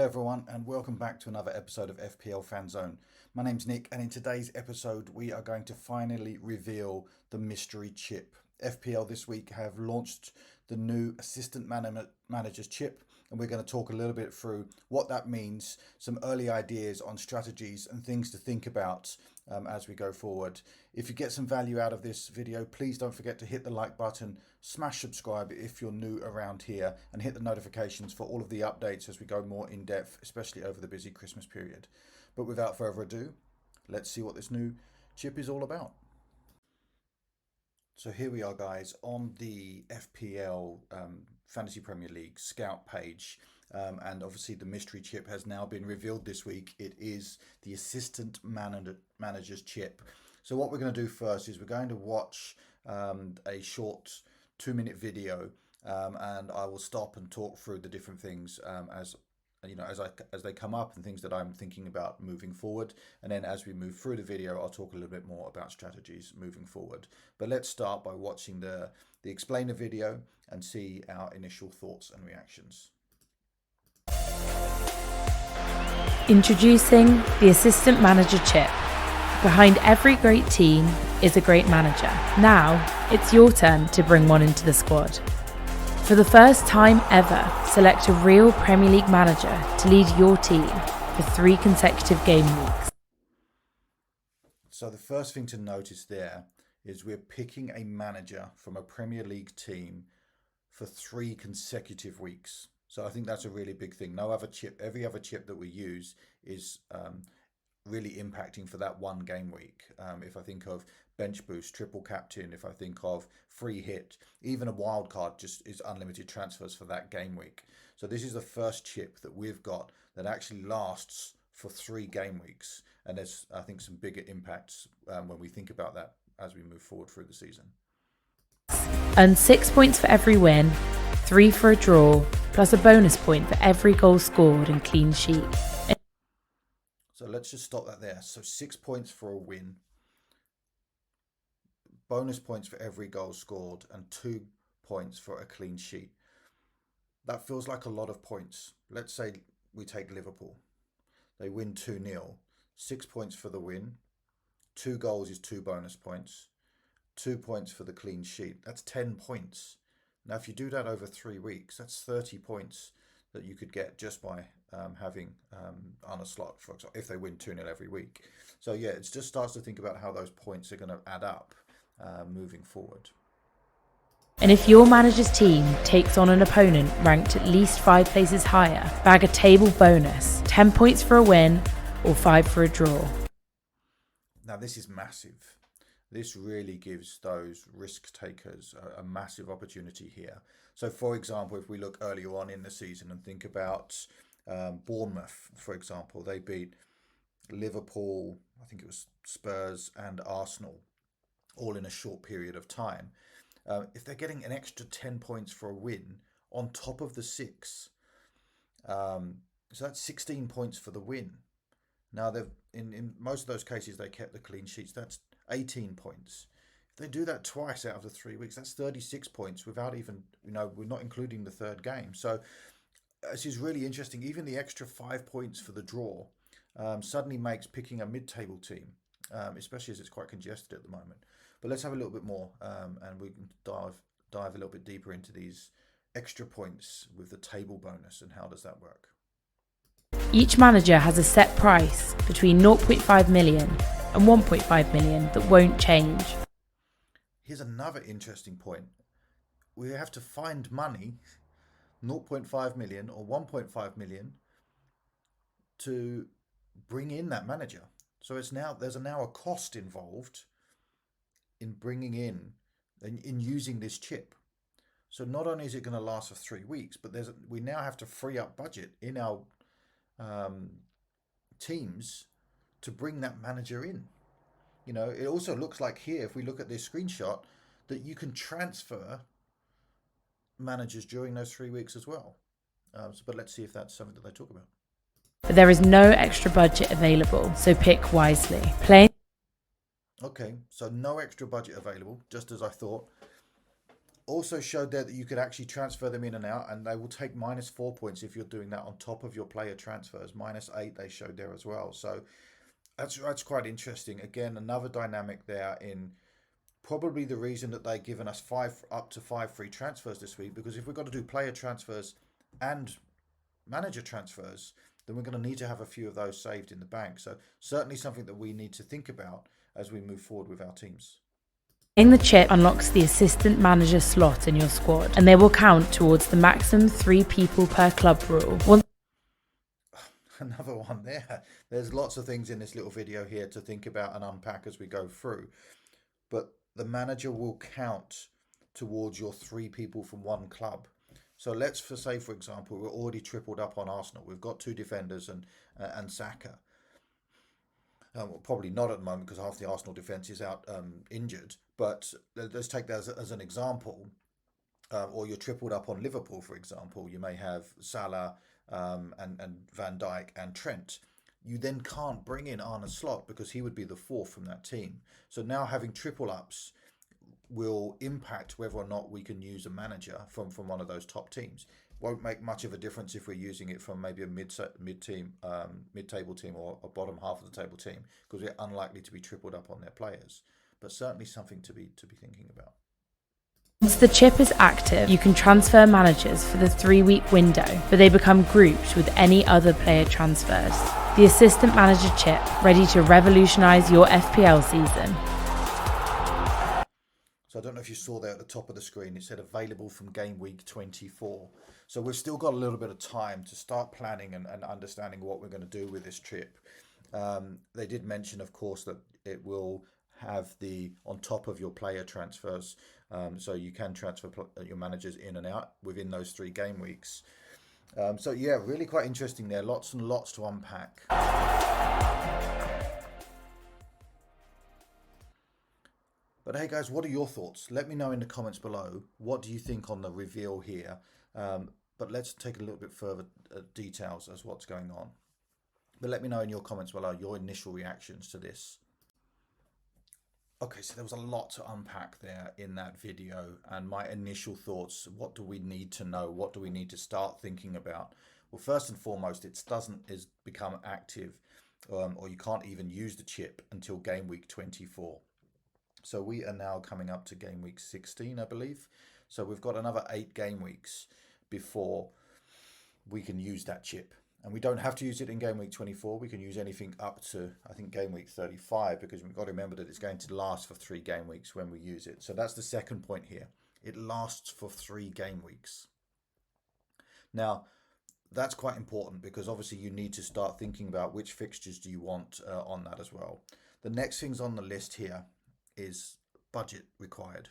everyone, and welcome back to another episode of FPL Fanzone. My name's Nick, and in today's episode we are going to finally reveal the mystery chip. FPL this week have launched the new assistant manager's chip, and we're going to talk a little bit through what that means, some early ideas on strategies and things to think about as we go forward. If you get some value out of this video, please don't forget to hit the like button, smash subscribe if you're new around here, and hit the notifications for all of the updates as we go more in depth, especially over the busy Christmas period. But without further ado, let's see what this new chip is all about. So here we are, guys, on the FPL Fantasy Premier League Scout page. And obviously the mystery chip has now been revealed this week. It is the assistant manager's chip. So what we're going to do first is we're going to watch a short 2-minute video, and I will stop and talk through the different things as they come up and things that I'm thinking about moving forward. And then as we move through the video, I'll talk a little bit more about strategies moving forward. But let's start by watching the explainer video and see our initial thoughts and reactions. Introducing the assistant manager chip. Behind every great team is a great manager. Now it's your turn to bring one into the squad. For the first time ever, select a real Premier League manager to lead your team for 3 consecutive game weeks. So the first thing to notice there is we're picking a manager from a Premier League team for 3 consecutive weeks. So I think that's a really big thing. No other chip, every other chip that we use is really impacting for that 1 game week. If I think of bench boost, triple captain, if I think of free hit, even a wild card just is unlimited transfers for that game week. So this is the first chip that we've got that actually lasts for 3 game weeks. And there's, I think, some bigger impacts when we think about that as we move forward through the season. Earn 6 points for every win, 3 for a draw, plus a bonus point for every goal scored and clean sheet. So let's just stop that there. So 6 points for a win, bonus points for every goal scored, and 2 points for a clean sheet. That feels like a lot of points. Let's say we take Liverpool. They win 2-0. 6 points for the win. 2 goals is 2 bonus points. 2 points for the clean sheet. That's 10 points. Now, if you do that over 3 weeks, that's 30 points that you could get just by having on a slot, for example, if they win 2-0 every week. So yeah, it just starts to think about how those points are going to add up moving forward. And if your manager's team takes on an opponent ranked at least 5 places higher, bag a table bonus, 10 points for a win or 5 for a draw. Now this is massive. This really gives those risk takers a massive opportunity here. So for example, if we look earlier on in the season and think about Bournemouth, for example, they beat Liverpool, I think it was Spurs and Arsenal, all in a short period of time. If they're getting an extra 10 points for a win on top of the 6, so that's 16 points for the win. Now, they've in most of those cases, they kept the clean sheets. That's 18 points. If they do that twice out of the 3 weeks, that's 36 points without even, we're not including the 3rd game. So this is really interesting. Even the extra 5 points for the draw suddenly makes picking a mid-table team, especially as it's quite congested at the moment. But let's have a little bit more and we can dive a little bit deeper into these extra points with the table bonus and how does that work. Each manager has a set price between 0.5 million and 1.5 million that won't change. Here's another interesting point. We have to find money, 0.5 million or 1.5 million, to bring in that manager. So there's now a cost involved in bringing in and in using this chip. So not only is it going to last for 3 weeks, but we now have to free up budget in our teams to bring that manager in. It also looks like here, if we look at this screenshot, that you can transfer managers during those 3 weeks as well. But let's see if that's something that they talk about. But there is no extra budget available, so pick wisely. Okay, so no extra budget available, just as I thought. Also showed there that you could actually transfer them in and out, and they will take -4 points if you're doing that on top of your player transfers. -8 they showed there as well. So that's quite interesting. Again, another dynamic there in probably the reason that they've given us up to five free transfers this week, because if we've got to do player transfers and manager transfers, then we're going to need to have a few of those saved in the bank. So certainly something that we need to think about as we move forward with our teams. Buying the chip unlocks the assistant manager slot in your squad, and they will count towards the maximum 3 people per club rule. Another one there. There's lots of things in this little video here to think about and unpack as we go through. But the manager will count towards your 3 people from one club. So let's say, for example, we're already tripled up on Arsenal. We've got 2 defenders and Saka. Well, probably not at the moment because half the Arsenal defence is out injured. But let's take that as an example. Or you're tripled up on Liverpool, for example. You may have Salah and Van Dijk and Trent. You then can't bring in Arne Slot because he would be the 4th from that team. So now having triple ups will impact whether or not we can use a manager from one of those top teams. Won't make much of a difference if we're using it from maybe a mid-table team or a bottom half of the table team, because we're unlikely to be tripled up on their players. But certainly something to be thinking about. Once the chip is active, you can transfer managers for the 3-week window, but they become grouped with any other player transfers. The assistant manager chip, ready to revolutionise your FPL season. So I don't know if you saw there at the top of the screen, it said available from game week 24. So we've still got a little bit of time to start planning and understanding what we're going to do with this chip. They did mention, of course, that it will have the on top of your player transfers. So you can transfer your managers in and out within those 3 game weeks. So yeah, really quite interesting there. Lots and lots to unpack. But hey guys, what are your thoughts? Let me know in the comments below. What do you think on the reveal here? But let's take a little bit further details as what's going on. But let me know in your comments below your initial reactions to this. Okay, so there was a lot to unpack there in that video, and my initial thoughts. What do we need to know? What do we need to start thinking about? Well, first and foremost, it doesn't become active, or you can't even use the chip until game week 24. So we are now coming up to game week 16, I believe. So we've got another 8 game weeks before we can use that chip. And we don't have to use it in game week 24. We can use anything up to, I think, game week 35, because we've got to remember that it's going to last for 3 game weeks when we use it. So that's the second point here. It lasts for 3 game weeks. Now, that's quite important because obviously you need to start thinking about which fixtures do you want on that as well. The next things on the list here is budget required.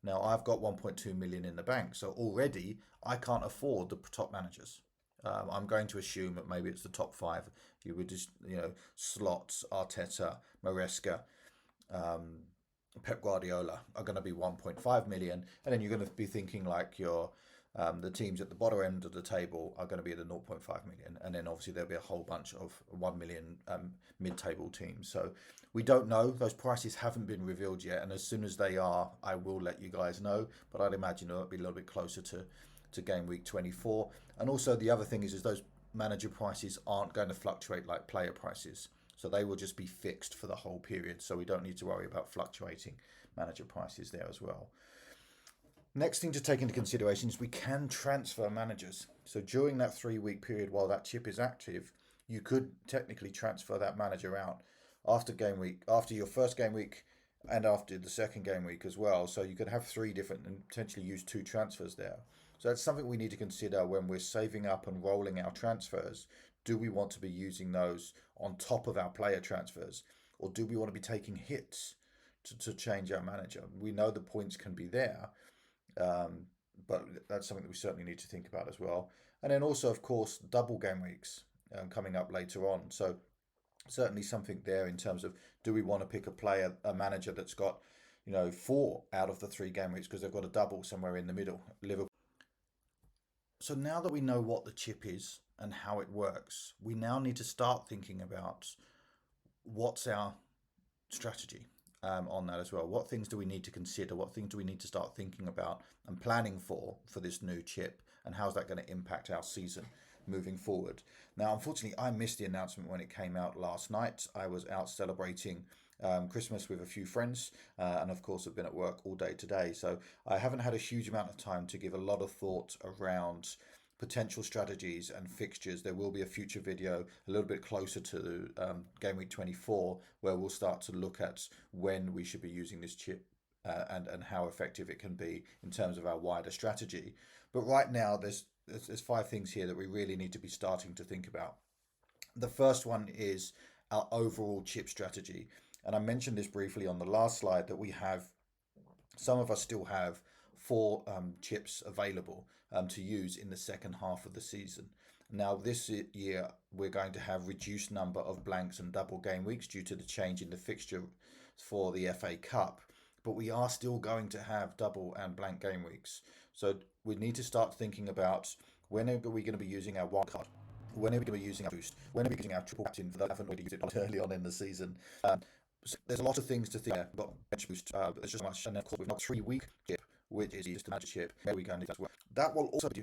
Now, I've got 1.2 million in the bank, so already I can't afford the top managers. I'm going to assume that maybe it's the top 5. You would just, Slots, Arteta, Maresca, Pep Guardiola are going to be 1.5 million, and then you're going to be thinking like the teams at the bottom end of the table are going to be at the 0.5 million, and then obviously there'll be a whole bunch of 1 million mid-table teams. So we don't know. Those prices haven't been revealed yet, and as soon as they are, I will let you guys know. But I'd imagine it'll be a little bit closer to game week 24. And also the other thing is those manager prices aren't going to fluctuate like player prices. So they will just be fixed for the whole period. So we don't need to worry about fluctuating manager prices there as well. Next thing to take into consideration is we can transfer managers. So during that 3-week period while that chip is active, you could technically transfer that manager out after your first game week and after the second game week as well. So you could have 3 different and potentially use 2 transfers there. So that's something we need to consider when we're saving up and rolling our transfers. Do we want to be using those on top of our player transfers, or do we want to be taking hits to change our manager? We know the points can be there, but that's something that we certainly need to think about as well. And then also, of course, double game weeks coming up later on. So certainly something there in terms of, do we want to pick a manager that's got 4 out of the 3 game weeks because they've got a double somewhere in the middle, Liverpool. So now that we know what the chip is and how it works, we now need to start thinking about what's our strategy. on that as well. What things do we need to consider? What things do we need to start thinking about and planning for this new chip? And how's that going to impact our season moving forward? Now, unfortunately, I missed the announcement when it came out last night. I was out celebrating Christmas with a few friends, and of course, I've been at work all day today. So I haven't had a huge amount of time to give a lot of thought around potential strategies and fixtures. There will be a future video a little bit closer to game week 24 where we'll start to look at when we should be using this chip and how effective it can be in terms of our wider strategy. But right now, there's 5 things here that we really need to be starting to think about. The first one is our overall chip strategy. And I mentioned this briefly on the last slide that some of us still have 4 chips available to use in the second half of the season. Now, this year, we're going to have reduced number of blanks and double game weeks due to the change in the fixture for the FA Cup. But we are still going to have double and blank game weeks. So we need to start thinking about when are we going to be using our wild card? When are we going to be using our boost? When are we using our triple captain for those who haven't already used it early on in the season? So there's a lot of things to think. We've got bench boost, there's just so much. And of course, we've got 3-week chip, which is just a magic chip. Where are we going to do that? That will also be